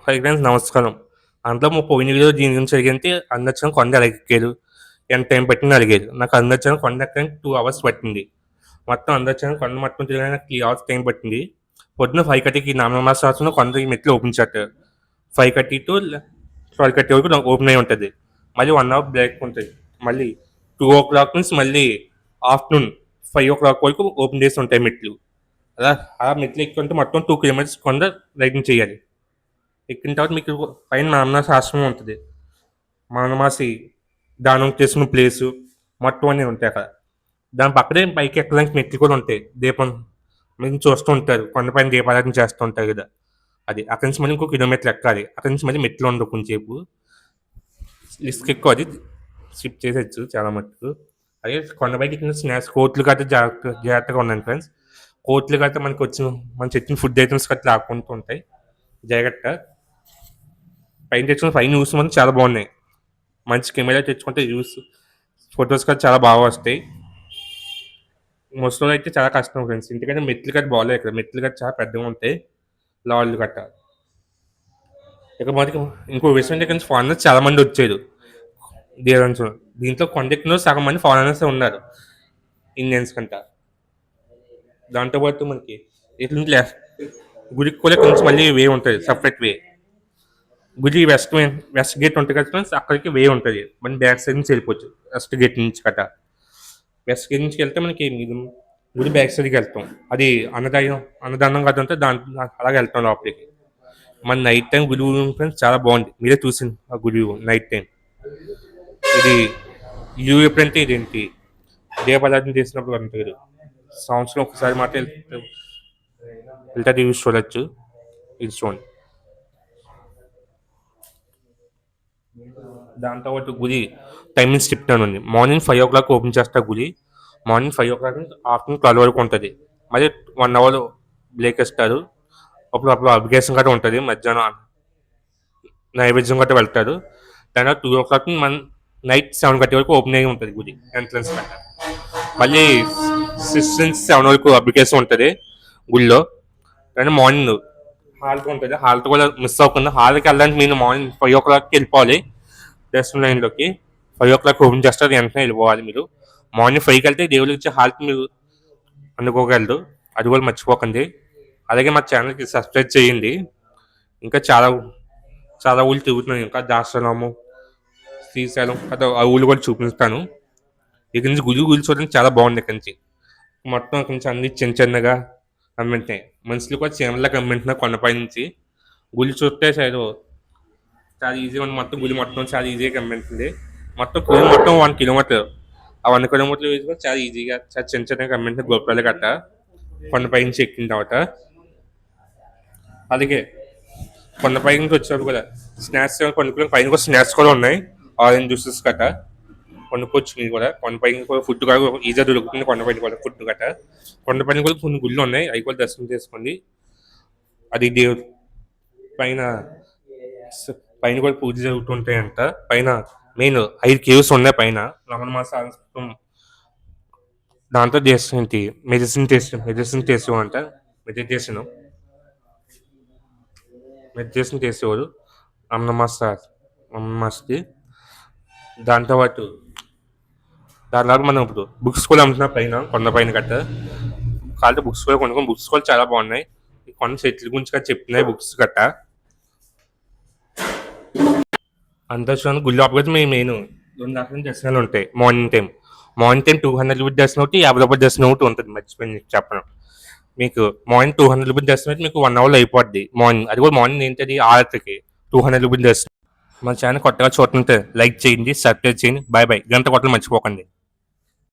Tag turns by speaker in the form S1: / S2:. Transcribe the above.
S1: Hi friends నమస్కారం. అందులో పోయిన వీడియో దీని గురించి అడిగితే అందరిచ్చిన కొండ ఎలా ఎక్కారు, ఎంత టైం పట్టింది అడిగారు. నాకు అందరిచ్చిన కొండ ఎక్కడానికి 2 అవర్స్ పట్టింది. మొత్తం అందరిచ్చిన కొండ మొత్తం తిరగడానికి నాకు 3 అవర్స్ టైం పట్టింది. పొద్దున్న 5:30కి నామమాస శాసనం కొండ మెట్లు ఓపెన్ చేస్తారు. 5:30 టు 12:30 వరకు ఓపెన్ అయి ఉంటుంది. మళ్ళీ 1 అవర్ బ్రేక్ ఉంటుంది. మళ్ళీ 2 o'clock నుంచి మళ్ళీ ఆఫ్టర్నూన్ 5 o'clock వరకు ఓపెన్ చేసి ఉంటాయి మెట్లు. అలా మెట్లు ఎక్కుంటే మొత్తం 2 kilometers కొండ రైడింగ్ చేయాలి. ఎక్కిన తర్వాత మీకు పైన మామనాథ ఆశ్రమం ఉంటుంది. మానమాసి దానం చేసుకున్న ప్లేసు మొత్తం అన్నీ ఉంటాయి అక్కడ. దాని పక్కనే పైకి ఎక్కడానికి మెట్లు కూడా ఉంటాయి. దీపం మీరు చూస్తూ ఉంటారు, కొండపైన దీపారాధన చేస్తూ ఉంటారు కదా, అది అక్కడి నుంచి మళ్ళీ ఇంకో కిలోమీటర్ ఎక్కాలి. అక్కడి నుంచి మళ్ళీ మెట్లు ఉండవు కొంచెంసేపు. రిస్క్ ఎక్కువ, అది స్కిప్ చేసేచ్చు చాలా మటుకు. అదే కొండపైకి ఎక్కిన స్నాక్స్ కోట్లు గట్రా జాగ్రత్తగా ఉండండి ఫ్రెండ్స్. కోట్లు గట్రా మనకి వచ్చిన మన చెప్పిన ఫుడ్ ఐటమ్స్ గట్రా లాక్కుంటూ ఉంటాయి, జాగ్రత్త. పైన తెచ్చుకున్న పైన వ్యూస్ మాత్రం చాలా బాగున్నాయి. మంచి కెమెరా తెచ్చుకుంటే వ్యూస్ ఫొటోస్ కూడా చాలా బాగా వస్తాయి. మోస్ట్లో అయితే చాలా కష్టం ఫ్రెండ్స్, ఎందుకంటే మెట్లు గట్ట బాగాలేదు. ఇక్కడ మెట్లు గట్ట చాలా పెద్దగా ఉంటాయి, లాళ్ళు గట్ట. ఇక మనకి ఇంకో విషయం అంటే ఇక్కడ ఫారినర్స్ చాలా మంది వచ్చారు దేవాంశం. దీంట్లో కొండ ఎక్కిన సగం మంది ఫారినర్స్ ఉన్నారు, ఇండియన్స్ కంట. దాంతోపాటు మనకి ఇట్లా గుడికి కూడా కొంచెం మళ్ళీ వే ఉంటుంది, సపరేట్ వే. గుడి వెస్ట్ గేట్ ఉంటుంది కదా ఫ్రెండ్స్, అక్కడికి వే ఉంటుంది. మన బ్యాక్ సైడ్ నుంచి వెళ్ళిపోవచ్చు వెస్ట్ గేట్ నుంచి కట్ట. వెస్ట్ గేట్ నుంచి వెళ్తే మనకి గుడి బ్యాక్ సైడ్కి వెళ్తాం. అది అన్నదానం కదా ఉంటే అలాగే వెళ్తాం లోపలికి. మన నైట్ టైం గుడి ఫ్రెండ్స్ చాలా బాగుంది, మీరే చూసింది ఆ గుడి నైట్ టైం. ఇది ఎప్పుడంటే ఇదేంటి దీపారాధన చేసినప్పుడు అంటారు, సంవత్సరం ఒకసారి మాత్రం వెళ్తే యూస్ చూడొచ్చు. ఇది చూడండి. దాంతోపాటు గుడి టైమింగ్స్ చెప్తాను. మార్నింగ్ 5 o'clock ఓపెన్ చేస్తా గుడి. మార్నింగ్ 5 o'clock నుంచి ఆఫ్టర్నూన్ 12 వరకు ఉంటుంది. మళ్ళీ 1 hour బ్రేక్ ఇస్తారు. అప్పుడు అప్లికేషన్ గట్రా ఉంటుంది. మధ్యాహ్నం నైవేద్యం గట్రా వెళ్తారు. దాని 2 o'clock మన నైట్ 7:30 వరకు ఓపెన్ అయ్యి ఉంటుంది గుడి ఎంట్రన్స్ గట్రా. మళ్ళీ 6 నుంచి 7 వరకు అప్లికేషన్ ఉంటుంది గుడిలో. కానీ మార్నింగ్ హాల్ట్ ఉంటుంది, హాల్ట్ కూడా మిస్ అవ్వకుండా. హాల్కి వెళ్ళడానికి మీరు మార్నింగ్ 5 o'clockకి వెళ్ళిపోవాలి దర్శనం లైన్లోకి. 5 o'clock ఓపెన్ చేస్తారు, వెంటనే వెళ్ళిపోవాలి మీరు. మార్నింగ్ 5కి వెళ్తే దేవుడికి ఇచ్చే హాల్ట్ మీరు అందుకోగలరు, అది కూడా మర్చిపోకండి. అలాగే మా ఛానల్కి సబ్స్క్రైబ్ చేయండి. ఇంకా చాలా ఊళ్ళు తిరుగుతున్నాను, ఇంకా దాసనాము, శ్రీశైలం కదా, ఆ ఊళ్ళు కూడా చూపిస్తాను. ఇక్కడి నుంచి గుడి చూడడానికి చాలా బాగుంది. ఇక్కడి నుంచి మొత్తం ఇక్కడి నుంచి అన్ని చిన్నగా కమ్మింటున్నాయి. మనుషులు కూడా చీమల్లా కమ్మింటున్నారు కొండపై నుంచి. గుడి చూస్తే చాలా ఈజీగా ఉంది. మొత్తం గుడి మొత్తం చాలా ఈజీగా కమ్మింటుంది. మొత్తం గుడి మొత్తం 1 kilometer. ఆ 1 kilometer కూడా చాలా ఈజీగా చాలా చిన్నగా కమ్మింటుంది గోపురాలు గట్ట కొండపై నుంచి ఎక్కిన తర్వాత. అలాగే కొండపై నుంచి వచ్చేటప్పుడు కూడా స్నాక్స్ కొనుక్కుని పైన కూడా స్నాక్స్ కూడా ఉన్నాయి, ఆరెంజ్ జ్యూసెస్ గట్ట కొనుక్కోవచ్చు మీరు కూడా. కొండపైన కూడా ఫుడ్ కూడా ఈజీగా దొరుకుతుంది, కొండపైన కూడా ఫుడ్ గట్ట. కొండపైన కూడా కొన్ని గుళ్ళు ఉన్నాయి, అవి కూడా దర్శనం చేసుకోండి. అది దేవుడు పైన కూడా పూజ జరుగుతుంటాయంట. పైన మెయిన్ 5 caves ఉన్నాయి పైన. రమణ మాస దాంతో చేస్తుంది మెడిసిన్ చేస్తూ అంట. మెడిటేషన్ చేసేవారు రమణ మాసకి. దాంతోపాటు దానిలాగా మనం ఇప్పుడు బుక్స్ కూడా అమ్ముతున్నాం పైన కొండపైన గట్ట. కాబట్టి బుక్స్ కూడా కొనుక్కొని, బుక్స్ కూడా చాలా బాగున్నాయి. ఈ కొండ చెట్ల గురించి కూడా చెప్తున్నాయి బుక్స్ గట్ట. అంతా చూడండి. గుడి లోపలికి మేము మెయిన్ 2 రకాల దర్శనాలు ఉంటాయి. మార్నింగ్ టైం 200 రూపీస్ దర్శనం ఒకటి, 50 రూపాయల దర్శనం ఒకటి ఉంటుంది. మర్చిపోయింది చెప్పడం. మీకు మార్నింగ్ 200 రూపీస్ దర్శనం అయితే మీకు 1 hour అయిపోద్ది మార్నింగ్. అది కూడా మార్నింగ్ ఏంటది 6:00కి 200 రూపీస్ దర్శనం. మన ఛానల్ కొత్తగా చూస్తుంటే లైక్ చేయండి, సబ్స్క్రైబ్ చేయండి. బాయ్. గంట కొట్టలు మర్చిపోకండి.